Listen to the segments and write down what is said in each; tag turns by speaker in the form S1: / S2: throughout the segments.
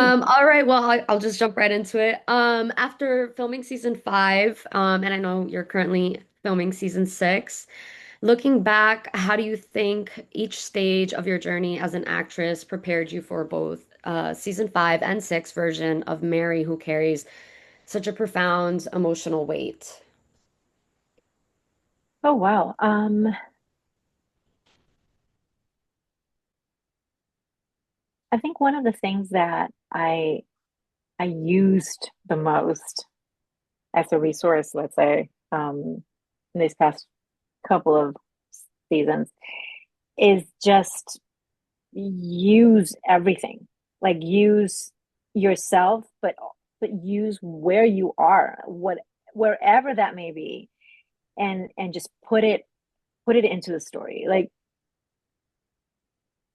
S1: All right, well, I'll just jump right into it. After filming season five, and I know you're currently filming season six, looking back, how do you think each stage of your journey as an actress prepared you for both season five and six version of Mary, who carries such a profound emotional weight?
S2: Oh wow. I think one of the things that I used the most as a resource, let's say, in these past couple of seasons, is just use everything. Like use yourself, but use where you are, wherever that may be, and just put it into the story. Like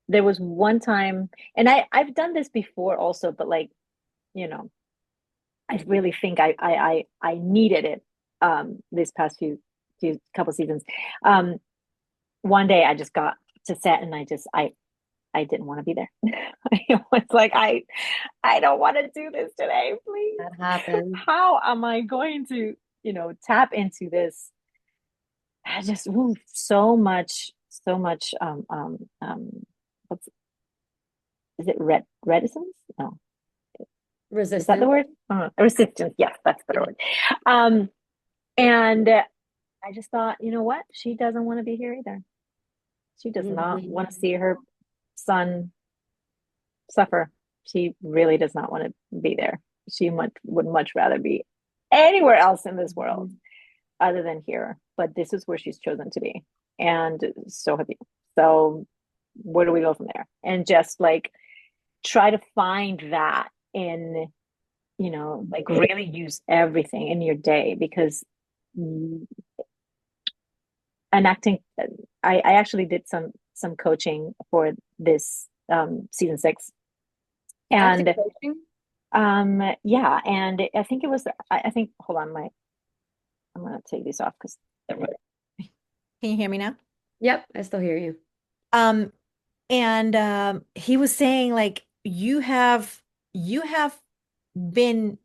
S2: there was one time, and I've done this before also, but like, you know, I really think I needed it this past few couple seasons. Um One day I just got to set and I didn't want to be there. I was like, I don't want to do this today, please.
S1: That happened.
S2: How am I going to, tap into this? I just so much what's is it reticence? No. Is that the
S1: Resistance.
S2: word? Resistance. Yes, that's the
S1: Yeah.
S2: word. Um, and I just thought, you know what? She doesn't want to be here either. She does not
S1: Mhm.
S2: want to see her son suffer. She really does not want to be there. Would much rather be anywhere else in this world
S1: Mhm.
S2: other than here. But this is where she's chosen to be. And so have you. So where do we go from there? And just like try to find that in, like really use everything in your day because enacting I actually did some coaching for this season six.
S1: Acting
S2: And
S1: coaching?
S2: yeah, and I think it was I think hold on, my I'm gonna take these off because can you hear me now?
S1: Yep, I still hear you.
S2: Um, and he was saying like you have been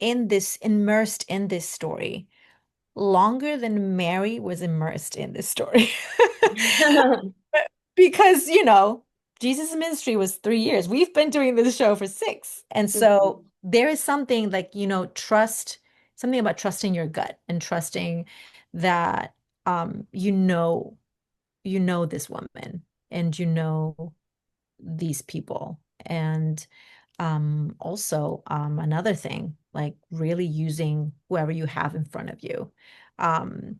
S2: immersed in this story longer than Mary was immersed in this story. Because, Jesus' ministry was 3 years. We've been doing this show for six. And so
S1: Mhm.
S2: there is something like, something about trusting your gut and trusting that you know this woman and you know these people. And also another thing, like really using whoever you have in front of you. Um,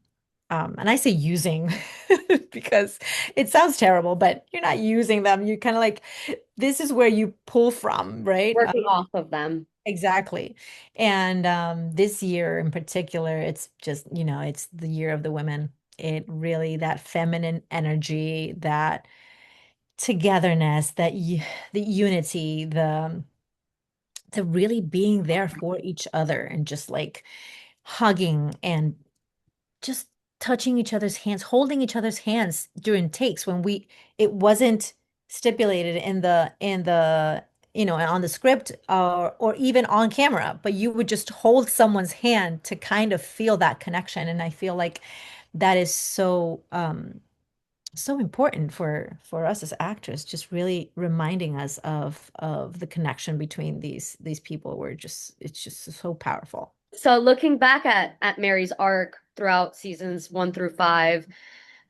S2: and I say using because it sounds terrible, but you're not using them. You kind of like, this is where you pull from, right?
S1: Working off of them.
S2: Exactly. And this year in particular, it's just, it's the year of the women. It really, that feminine energy, that togetherness, the unity, the really being there for each other and just like hugging and just touching each other's hands, holding each other's hands during takes when it wasn't stipulated in the on the script or even on camera, but you would just hold someone's hand to kind of feel that connection. And I feel like that is so important for us as actors, just really reminding us of the connection between these people. It's just so powerful.
S1: So looking back at Mary's arc throughout seasons one through five,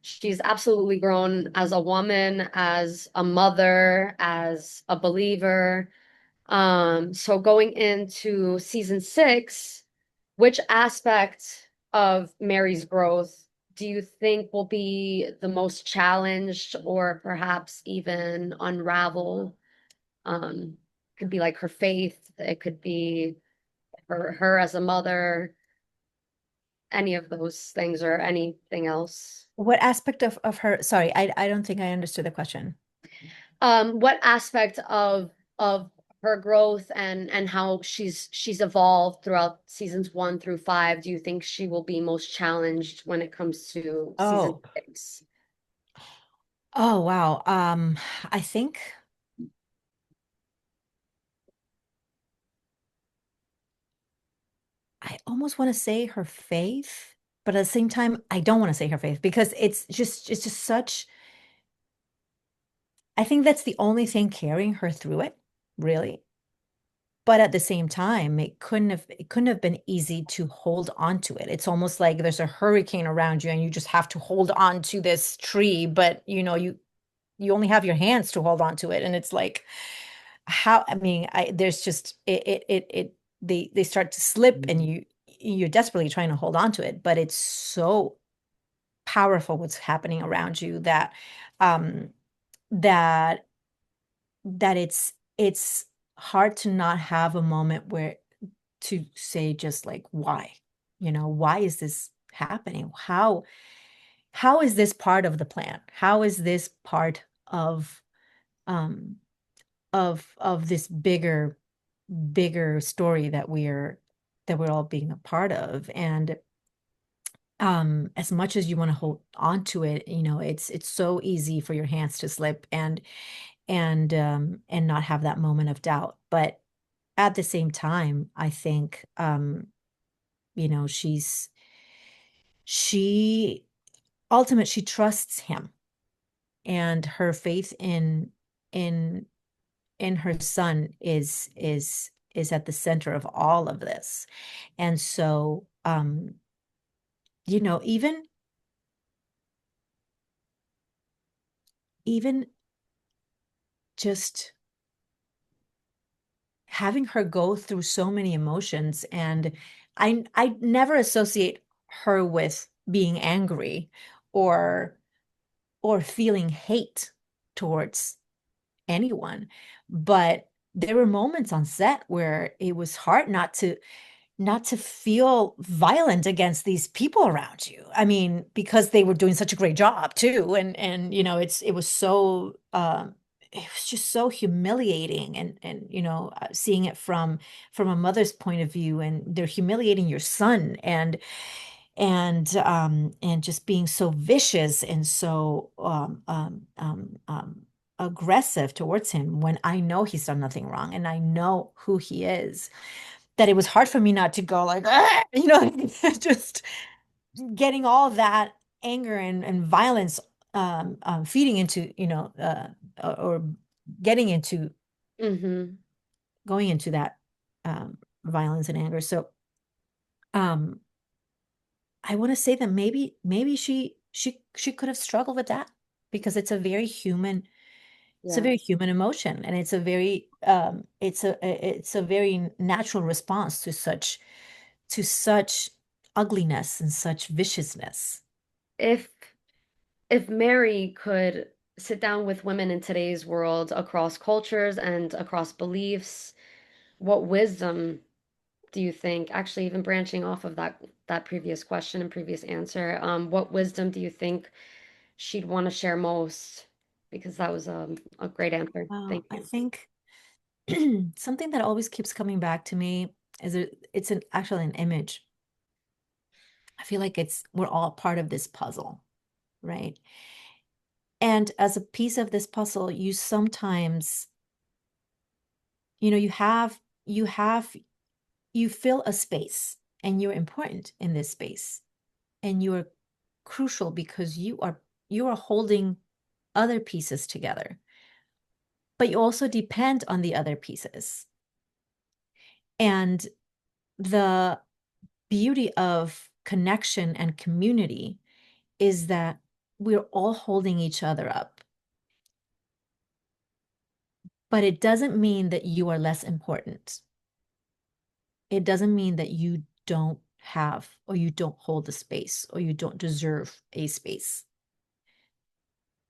S1: she's absolutely grown as a woman, as a mother, as a believer. So going into season six, which aspect of Mary's growth do you think will be the most challenged or perhaps even unravel? Could be like her faith, it could be her as a mother, any of those things or anything else.
S2: What aspect of her? Sorry, I don't think I understood the question.
S1: What aspect of her growth and how she's evolved throughout seasons one through five do you think she will be most challenged when it comes to season
S2: Oh,
S1: six?
S2: oh wow. I think I almost want to say her faith, but at the same time, I don't want to say her faith because it's just such, I think that's the only thing carrying her through it, really. But at the same time, it couldn't have been easy to hold on to it. It's almost like there's a hurricane around you and you just have to hold on to this tree, but you only have your hands to hold on to it. And it's like how, I mean, there's just they start to slip and you're desperately trying to hold on to it, but it's so powerful what's happening around you um that that it's hard to not have a moment where to say just like why, why is this happening? How is this part of the plan? How is this part of um of this bigger story that we're all being a part of? And as much as you want to hold on to it, it's so easy for your hands to slip and not have that moment of doubt. But at the same time, I think you know, she she trusts him, and her faith in in her son is at the center of all of this. And so even even just having her go through so many emotions, and I never associate her with being angry or feeling hate towards anyone, but there were moments on set where it was hard not to feel violent against these people around you. I mean, because they were doing such a great job too. And it was just so humiliating, and seeing it from a mother's point of view, and they're humiliating your son, and just being so vicious and so aggressive towards him when I know he's done nothing wrong and I know who he is, that it was hard for me not to go like, "Ah!" just getting all of that anger and violence feeding into, or getting into
S1: Hmm.
S2: going into that violence and anger. So um, I want to say that maybe she could have struggled with that because it's a
S1: Yeah.
S2: very human emotion, and it's a very natural response to such ugliness and such viciousness.
S1: If if Mary could sit down with women in today's world across cultures and across beliefs, what wisdom do you think, actually even branching off of that previous question and previous answer, what wisdom do you think she'd want to share most? Because that was a great answer.
S2: Well,
S1: Thank
S2: I
S1: you.
S2: think something that always keeps coming back to me is it's actually an image. I feel like we're all part of this puzzle, right? And as a piece of this puzzle, you sometimes, you have you fill a space, and you're important in this space, and you're crucial because you are holding other pieces together, but you also depend on the other pieces. And the beauty of connection and community is that we're all holding each other up, but it doesn't mean that you are less important. It doesn't mean that you don't have, or you don't hold a space, or you don't deserve a space.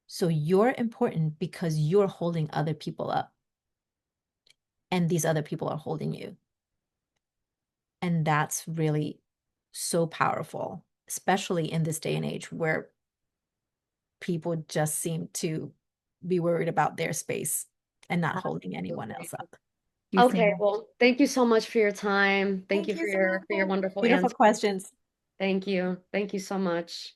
S2: So you're important because you're holding other people up, and these other people are holding you. And that's really so powerful, especially in this day and age where people just seem to be worried about their space and not holding anyone
S1: Absolutely.
S2: else up. You
S1: Okay,
S2: think?
S1: well, thank you so much for your time. Thank
S2: Thank
S1: you
S2: you,
S1: for your
S2: Samantha.
S1: wonderful
S2: Beautiful
S1: answer.
S2: questions.
S1: Thank you. Thank you so much.